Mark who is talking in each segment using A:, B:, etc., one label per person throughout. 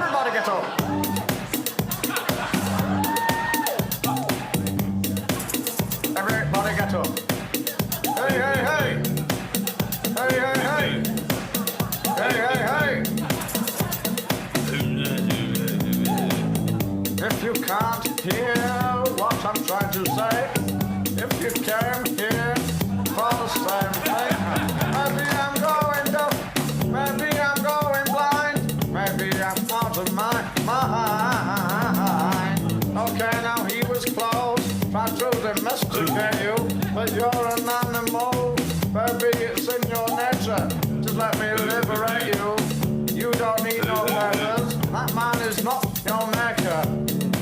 A: Everybody get up. Everybody get up. Hey, hey, hey. Hey, hey, hey. Hey, hey, hey. If you can't hear what I'm trying to say, if you came here for the same thing, maybe I'm going deaf, maybe I'm going blind, maybe I'm out of my mind. Okay, now he was close, tried to domesticate you, but you're an animal. Baby, it's in your nature, just let me liberate you. You don't need no letters, that man is not your maker.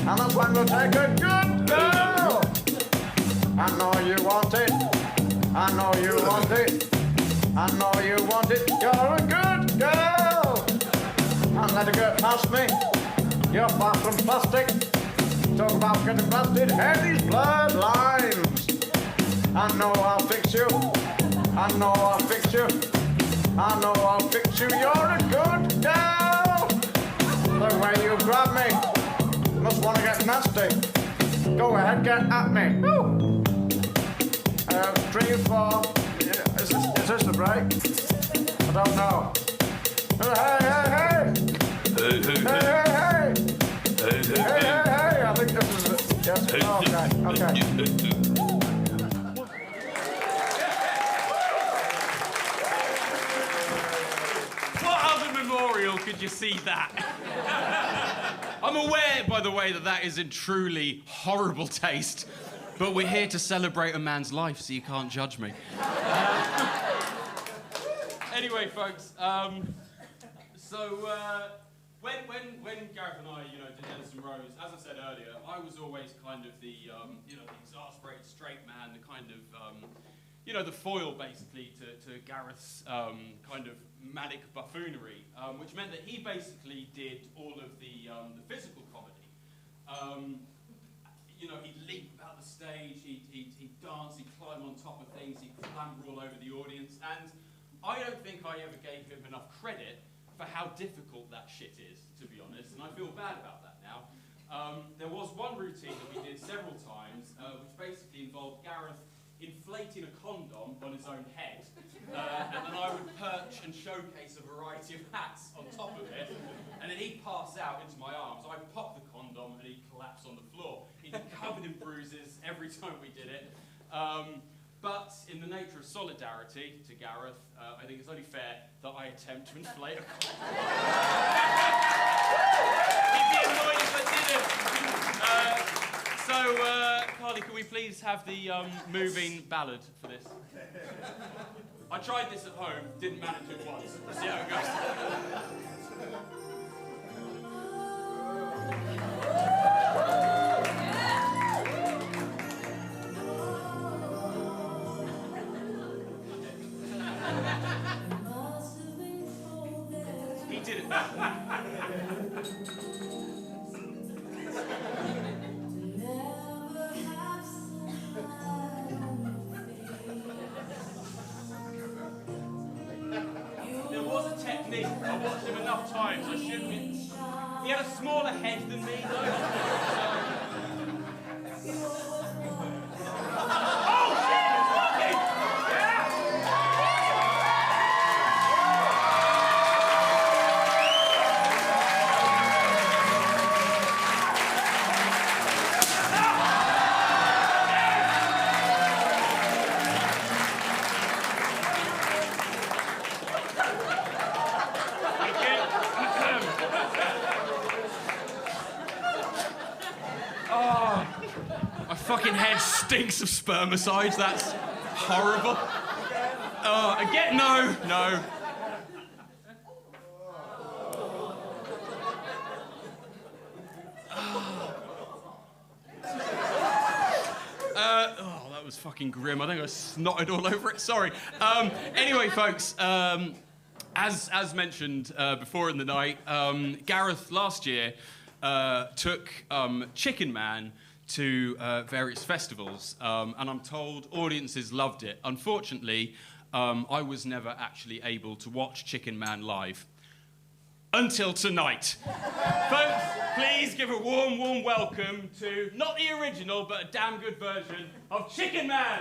A: And that's when we'll take a good girl. I know you want it, I know you want it, I know you want it, you're a good girl. Can't let it get past me, you're far from plastic. Talk about getting blasted, hey, these blurred lines. I know I'll fix you, I know I'll fix you, I know I'll fix you, you're a good girl. The way you grab me, must want to get nasty. Go ahead, get at me. Woo. 3 and 4. Is this the break? I don't know. Hey, hey, hey. Hey, hey, hey. Hey, hey, hey. I think this is it. Yes. Oh, okay.
B: What other memorial could you see that? I'm aware, by the way, that is in truly horrible taste, but we're here to celebrate a man's life, so you can't judge me. Anyway, folks, when Gareth and I, did Ellis and Rose, as I said earlier, I was always kind of the, the exasperated straight man, the kind of, the foil, basically, to Gareth's kind of manic buffoonery, which meant that he basically did all of the physical comedy. He'd leap about the stage, he'd dance, he'd climb on top of things, he'd clamber all over the audience, and I don't think I ever gave him enough credit for how difficult that shit is, to be honest, and I feel bad about that now. There was one routine that we did several times, which basically involved Gareth inflating a condom on his own head, and then I would perch and showcase a variety of hats on top of it, and then he'd pass out into my arms. I'd pop the condom and he'd collapse on the floor. He'd be covered in bruises every time we did it. But in the nature of solidarity to Gareth, I think it's only fair that I attempt to inflate a condom. He'd be annoyed if I didn't. Carly, can we please have the moving ballad for this? I tried this at home, didn't manage it once. Let's see how it goes. He did it that way. I watched him enough times, I shouldn't be. He had a smaller head than me, though. Oh, shit, it's working! Yeah! Fucking head stinks of spermicides, that's horrible. Again, no. That was fucking grim. I think I snotted all over it, sorry. Anyway, folks, as mentioned before in the night, Gareth last year took Chicken Man to various festivals, and I'm told audiences loved it. Unfortunately, I was never actually able to watch Chicken Man live. until tonight. Folks, please give a warm, warm welcome to not the original, but a damn good version of Chicken Man.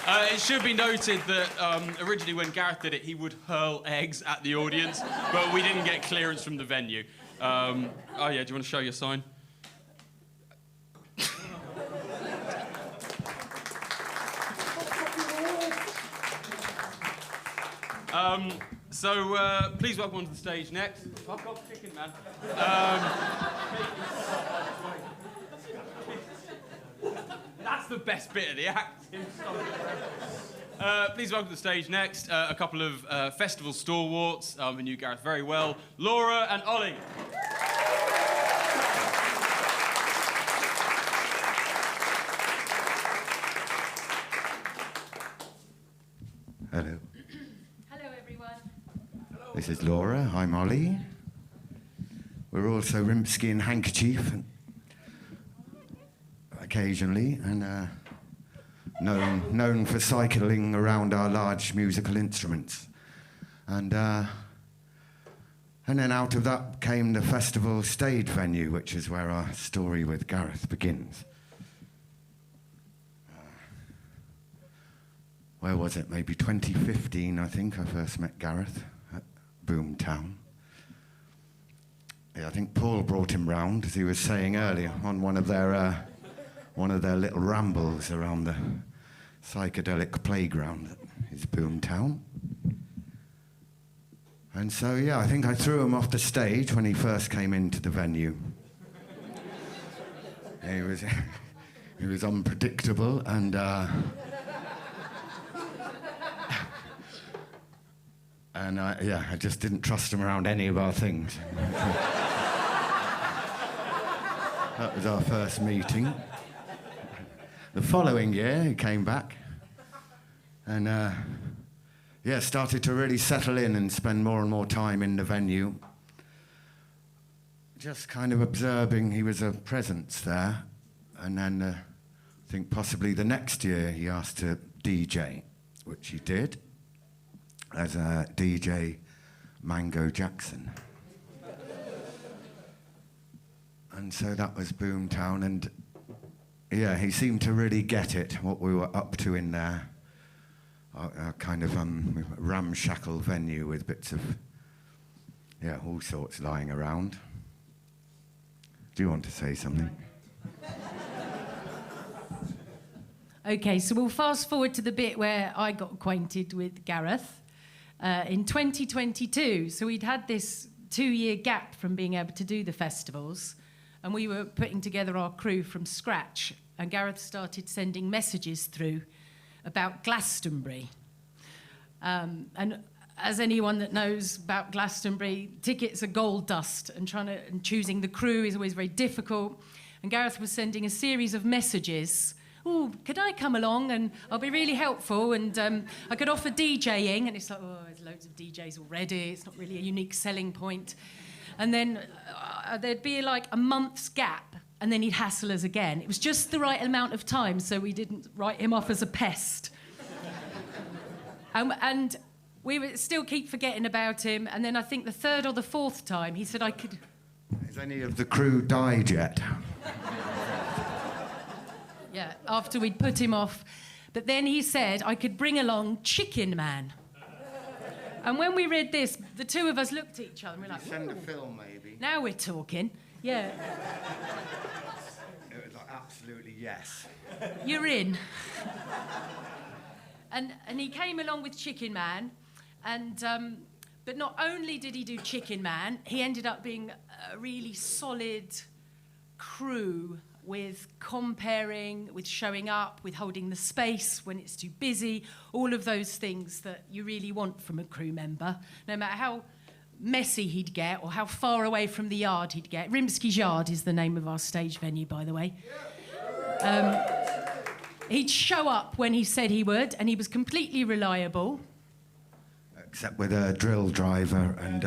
B: It should be noted that originally when Gareth did it, he would hurl eggs at the audience, but we didn't get clearance from the venue. Oh yeah, do you want to show your sign? Please welcome onto the stage next. Fuck off, chicken man. That's the best bit of the act. Please welcome to the stage next a couple of festival stalwarts who knew Gareth very well, Laura and Ollie.
C: Hello.
D: Hello, everyone.
C: This is Laura. I'm Ollie. We're also Rimsky and Handkerchief occasionally, and known for cycling around our large musical instruments. And then out of that came the festival stage venue, which is where our story with Gareth begins. Where was it? Maybe 2015, I think, I first met Gareth at Boomtown. Yeah, I think Paul brought him round, as he was saying earlier, on one of their little rambles around the psychedelic playground that is Boomtown. And so, yeah, I think I threw him off the stage when he first came into the venue. He was unpredictable and... And I just didn't trust him around any of our things. That was our first meeting. The following year, he came back and, started to really settle in and spend more and more time in the venue. Just kind of observing he was a presence there. And then I think possibly the next year he asked to DJ, which he did, as a DJ Mango Jackson. And so that was Boomtown, and yeah, he seemed to really get it, what we were up to in there. A kind of ramshackle venue with bits of, all sorts lying around. Do you want to say something?
D: Okay, so we'll fast forward to the bit where I got acquainted with Gareth in 2022. So we'd had this 2-year gap from being able to do the festivals, and we were putting together our crew from scratch, and Gareth started sending messages through about Glastonbury. And as anyone that knows about Glastonbury, tickets are gold dust, and choosing the crew is always very difficult. And Gareth was sending a series of messages. Oh, could I come along and I'll be really helpful, and I could offer DJing, and it's like, oh, there's loads of DJs already, it's not really a unique selling point. And then there'd be like a month's gap, and then he'd hassle us again. It was just the right amount of time so we didn't write him off as a pest. And we would still keep forgetting about him, and then I think the third or the fourth time he said I could...
C: Has any of the crew died yet?
D: Yeah, after we'd put him off. But then he said I could bring along Chicken Man. And when we read this, the two of us looked at each other and we're like,
C: send a film, maybe.
D: Now we're talking. Yeah.
C: It was like, absolutely yes.
D: You're in. And he came along with Chicken Man, and but not only did he do Chicken Man, he ended up being a really solid crew with comparing, with showing up, with holding the space when it's too busy, all of those things that you really want from a crew member, no matter how messy he'd get or how far away from the yard he'd get. Rimsky's Yard is the name of our stage venue, by the way. He'd show up when he said he would, and he was completely reliable.
C: Except with a drill driver, and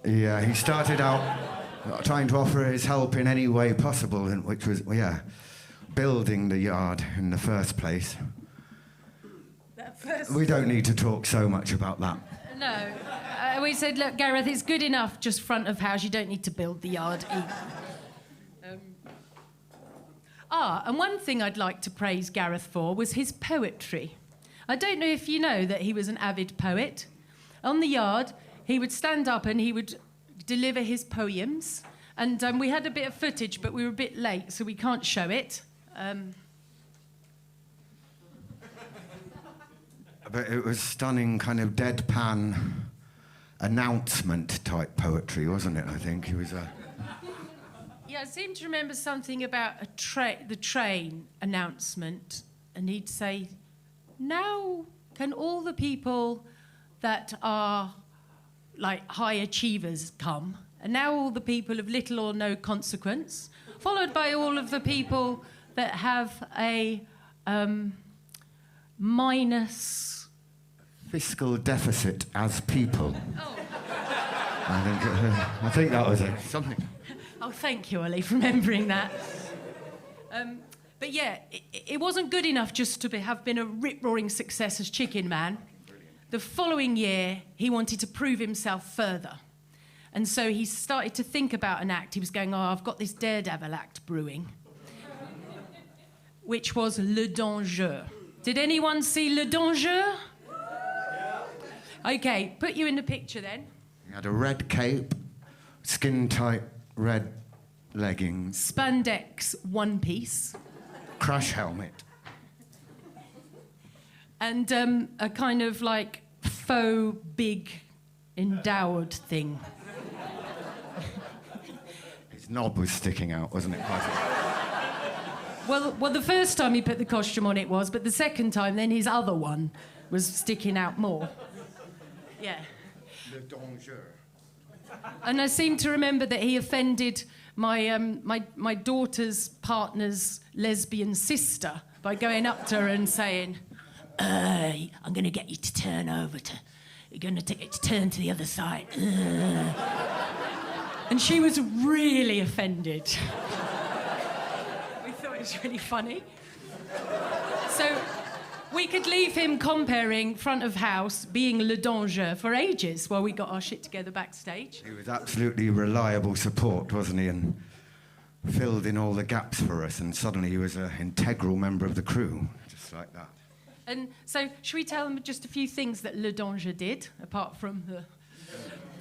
C: he started out trying to offer his help in any way possible, which was, building the yard in the first place. We don't need to talk so much about that.
D: No. We said, look, Gareth, it's good enough just front of house. You don't need to build the yard. And one thing I'd like to praise Gareth for was his poetry. I don't know if you know that he was an avid poet. On the yard, he would stand up and he would deliver his poems. And we had a bit of footage, but we were a bit late, so we can't show it.
C: But it was stunning, kind of deadpan announcement type poetry, wasn't it? I think he was a.
D: Yeah, I seem to remember something about the train announcement, and he'd say, "Now can all the people that are like high achievers come, and now all the people of little or no consequence, followed by all of the people that have a minus
C: fiscal deficit as people."
D: Oh.
C: I think that was it. Something.
D: Oh, thank you, Ollie, for remembering that. But yeah, it wasn't good enough just to have been a rip-roaring success as Chicken Man. The following year, he wanted to prove himself further. And so he started to think about an act. He was going, I've got this Daredevil act brewing, which was Le Danger. Did anyone see Le Danger? OK, put you in the picture then.
C: He had a red cape, skin-tight red leggings,
D: Spandex one-piece.
C: crash helmet.
D: And a kind of like faux big endowed thing.
C: His knob was sticking out, wasn't it?
D: Well, the first time he put the costume on it was, but the second time then his other one was sticking out more. Yeah.
C: Le danger.
D: And I seem to remember that he offended my daughter's partner's lesbian sister by going up to her and saying, I'm going to get you to turn over to... You're going to turn to the other side. And she was really offended. We thought it was really funny. So we could leave him comparing front of house, being Le Danger, for ages while we got our shit together backstage.
C: He was absolutely reliable support, wasn't he? And filled in all the gaps for us. And suddenly he was an integral member of the crew, just like that.
D: And so, should we tell them just a few things that Le Danger did, apart from the...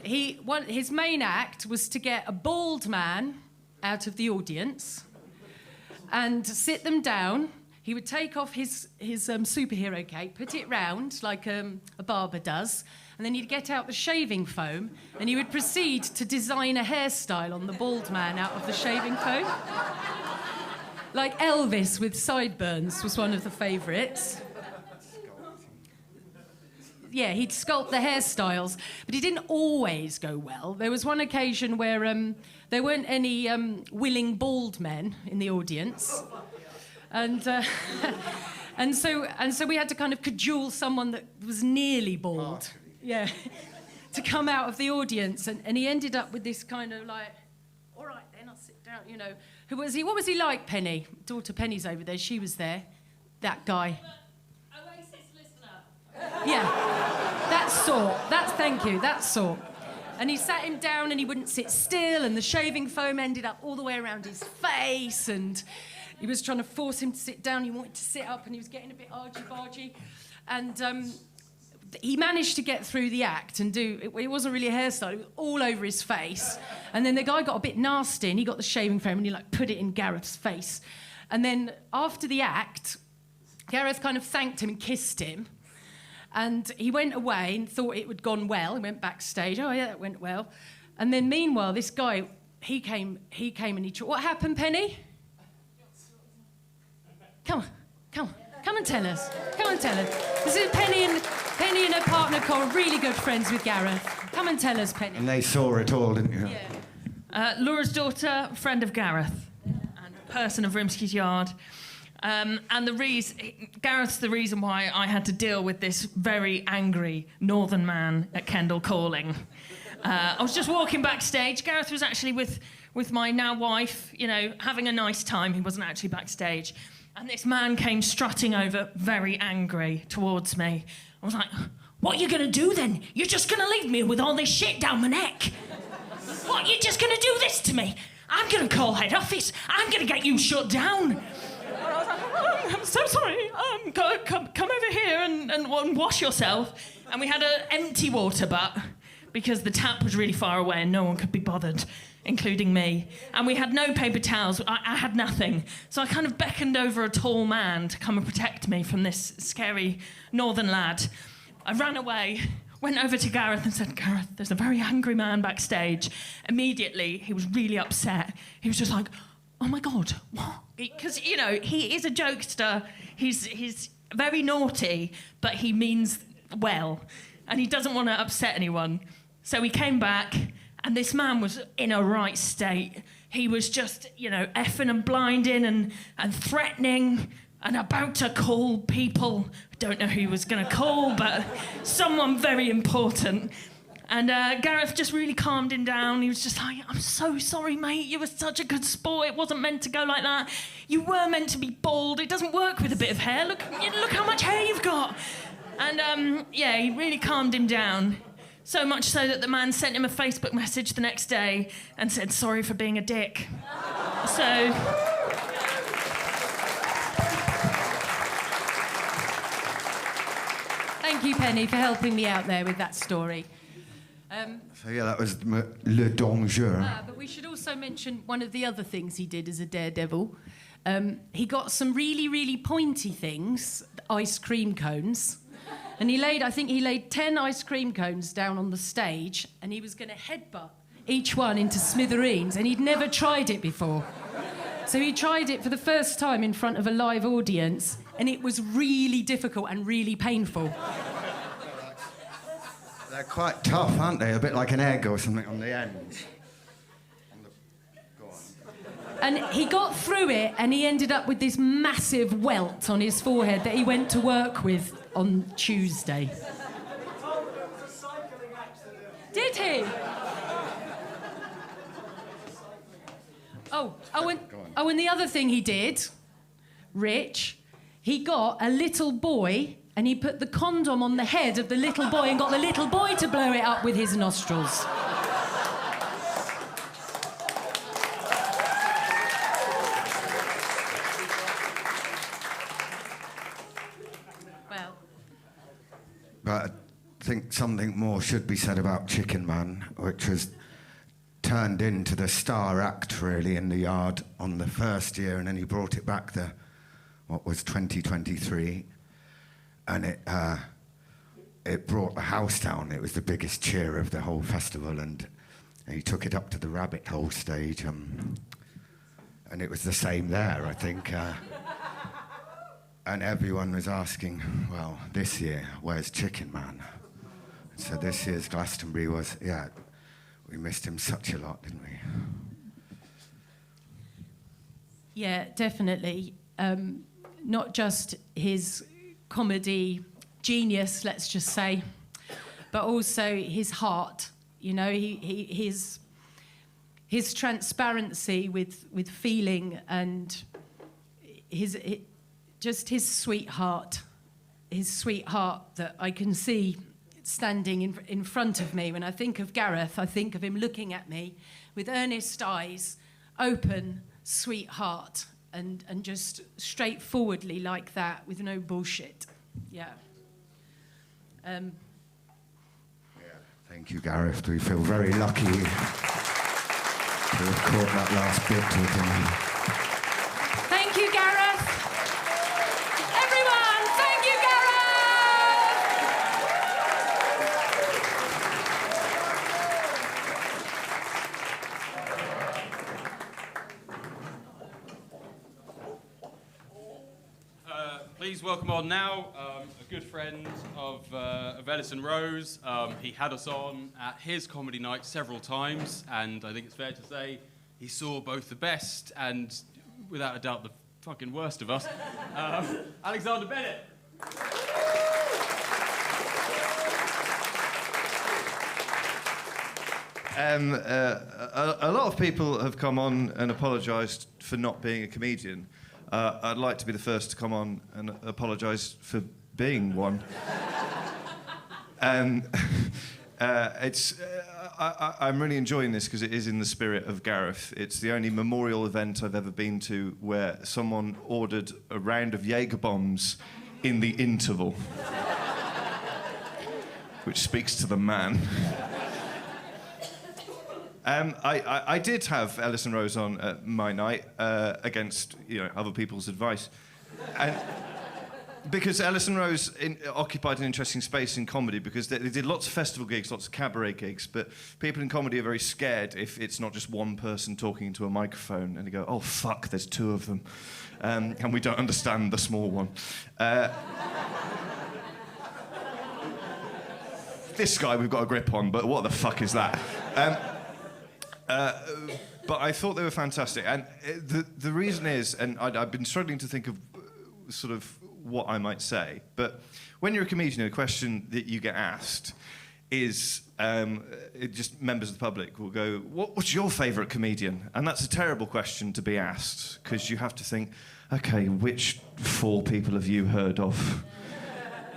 D: His main act was to get a bald man out of the audience and sit them down. He would take off his superhero cape, put it round like a barber does, and then he'd get out the shaving foam and he would proceed to design a hairstyle on the bald man out of the shaving foam. Like Elvis with sideburns was one of the favourites. Yeah, he'd sculpt the hairstyles, but he didn't always go well. There was one occasion where there weren't any willing bald men in the audience, and so we had to kind of cajole someone that was nearly bald, yeah, to come out of the audience, and he ended up with this kind of like, all right then, I'll sit down, you know. Who was he? What was he like, Penny? Daughter Penny's over there. She was there. That guy. Yeah, that sort. That sort. And he sat him down and he wouldn't sit still, and the shaving foam ended up all the way around his face, and he was trying to force him to sit down. He wanted to sit up and he was getting a bit argy-bargy. And he managed to get through the act and it wasn't really a hairstyle, it was all over his face. And then the guy got a bit nasty and he got the shaving foam and he like put it in Gareth's face. And then after the act, Gareth kind of thanked him and kissed him. And he went away and thought it had gone well. He went backstage. Oh, yeah, that went well. And then meanwhile, this guy, he came and he... What happened, Penny? Come and tell us. Come and tell us. This is Penny and her partner Cole, really good friends with Gareth. Come and tell us, Penny.
C: And they saw it all, didn't you?
D: Yeah.
E: Laura's daughter, friend of Gareth, and person of Rimsky's Yard. And Gareth's the reason why I had to deal with this very angry northern man at Kendal Calling. I was just walking backstage. Gareth was actually with my now wife, you know, having a nice time. He wasn't actually backstage. And this man came strutting over, very angry, towards me. I was like, what are you going to do then? You're just going to leave me with all this shit down my neck? What, you're just going to do this to me? I'm going to call head office. I'm going to get you shut down. And I was like, oh, I'm so sorry. Come over here and wash yourself. And we had an empty water butt because the tap was really far away and no one could be bothered, including me. And we had no paper towels. I had nothing. So I kind of beckoned over a tall man to come and protect me from this scary northern lad. I ran away, went over to Gareth and said, Gareth, there's a very angry man backstage. Immediately, he was really upset. He was just like, oh my God, what? Because, you know, he is a jokester. He's very naughty, but he means well. And he doesn't want to upset anyone. So he came back, and this man was in a right state. He was just, you know, effing and blinding and threatening and about to call people. I don't know who he was going to call, but someone very important. And Gareth just really calmed him down. He was just like, I'm so sorry, mate. You were such a good sport. It wasn't meant to go like that. You were meant to be bald. It doesn't work with a bit of hair. Look how much hair you've got. And, yeah, he really calmed him down. So much so that the man sent him a Facebook message the next day and said, sorry for being a dick. So...
D: Thank you, Penny, for helping me out there with that story.
C: So yeah, that was Le Danger.
D: But we should also mention one of the other things he did as a daredevil. He got some really, really pointy things, ice cream cones, and I think he laid 10 ice cream cones down on the stage, and he was going to headbutt each one into smithereens, and he'd never tried it before. So he tried it for the first time in front of a live audience, and it was really difficult and really painful.
C: They're quite tough, aren't they? A bit like an egg or something on the end. Go on.
D: And he got through it, and he ended up with this massive welt on his forehead that he went to work with on Tuesday. Did he? And the other thing he did, Rich, he got a little boy and he put the condom on the head of the little boy and got the little boy to blow it up with his nostrils. Well.
C: But I think something more should be said about Chicken Man, which was turned into the star act, really, in the Yard on the first year, and then he brought it back what was 2023, and it brought the house down. It was the biggest cheer of the whole festival, and he took it up to the Rabbit Hole stage, and it was the same there, I think. And everyone was asking, well, this year, where's Chicken Man? So this year's Glastonbury was, yeah, we missed him such a lot, didn't we?
D: Yeah, definitely. Not just his comedy genius, let's just say, but also his heart. You know, his transparency with feeling and his sweetheart that I can see standing in front of me. When I think of Gareth, I think of him looking at me with earnest eyes, open, sweetheart, and just straightforwardly like that, with no bullshit. Yeah.
C: Thank you, Gareth. We feel very lucky to have caught that last bit with him.
D: Thank you, Gareth. Everyone, thank you, Gareth.
B: Please welcome on now a good friend of Ellis and Rose. He had us on at his comedy night several times, and I think it's fair to say he saw both the best and, without a doubt, the fucking worst of us. Alexander Bennett.
F: A lot of people have come on and apologised for not being a comedian. I'd like to be the first to come on and apologise for being one. I'm really enjoying this because it is in the spirit of Gareth. It's the only memorial event I've ever been to where someone ordered a round of Jaeger bombs in the interval, which speaks to the man. I did have Ellis and Rose on at my night against other people's advice, and because Ellis and Rose occupied an interesting space in comedy because they did lots of festival gigs, lots of cabaret gigs, but people in comedy are very scared if it's not just one person talking into a microphone and they go, oh fuck, there's two of them, and we don't understand the small one. This guy we've got a grip on, but what the fuck is that? But I thought they were fantastic, and the reason is, and I've been struggling to think of sort of what I might say, but when you're a comedian, a question that you get asked is, just members of the public will go, what's your favourite comedian? And that's a terrible question to be asked, because you have to think, okay, which 4 people have you heard of?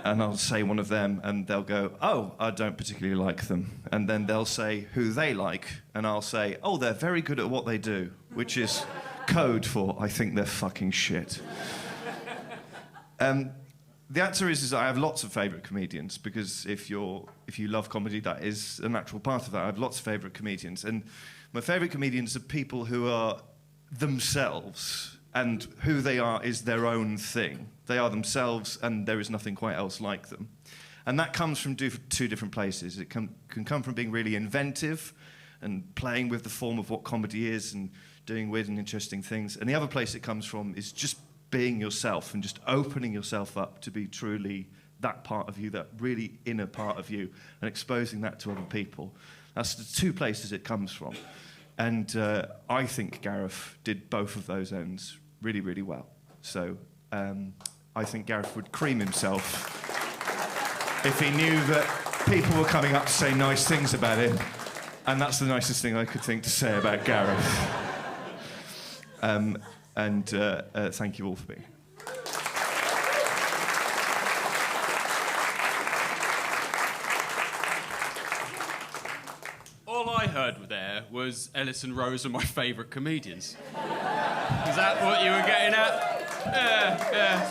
F: And I'll say one of them, and they'll go, oh, I don't particularly like them. And then they'll say who they like, and I'll say, oh, they're very good at what they do, which is code for, I think they're fucking shit. The answer is I have lots of favourite comedians, because if you love comedy, that is a natural part of that. I have lots of favourite comedians, and my favourite comedians are people who are themselves, and who they are is their own thing. They are themselves, and there is nothing quite else like them. And that comes from 2 different places. It can come from being really inventive and playing with the form of what comedy is and doing weird and interesting things. And the other place it comes from is just being yourself and just opening yourself up to be truly that part of you, that really inner part of you, and exposing that to other people. That's the 2 places it comes from. And I think Gareth did both of those ends really, really well. So I think Gareth would cream himself if he knew that people were coming up to say nice things about him. And that's the nicest thing I could think to say about Gareth. Thank you all for being here.
B: All I heard there was Ellis and Rose are my favourite comedians. Is that what you were getting at? Yeah.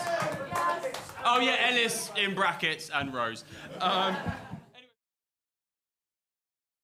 B: Oh yeah, Ellis in brackets and Rose.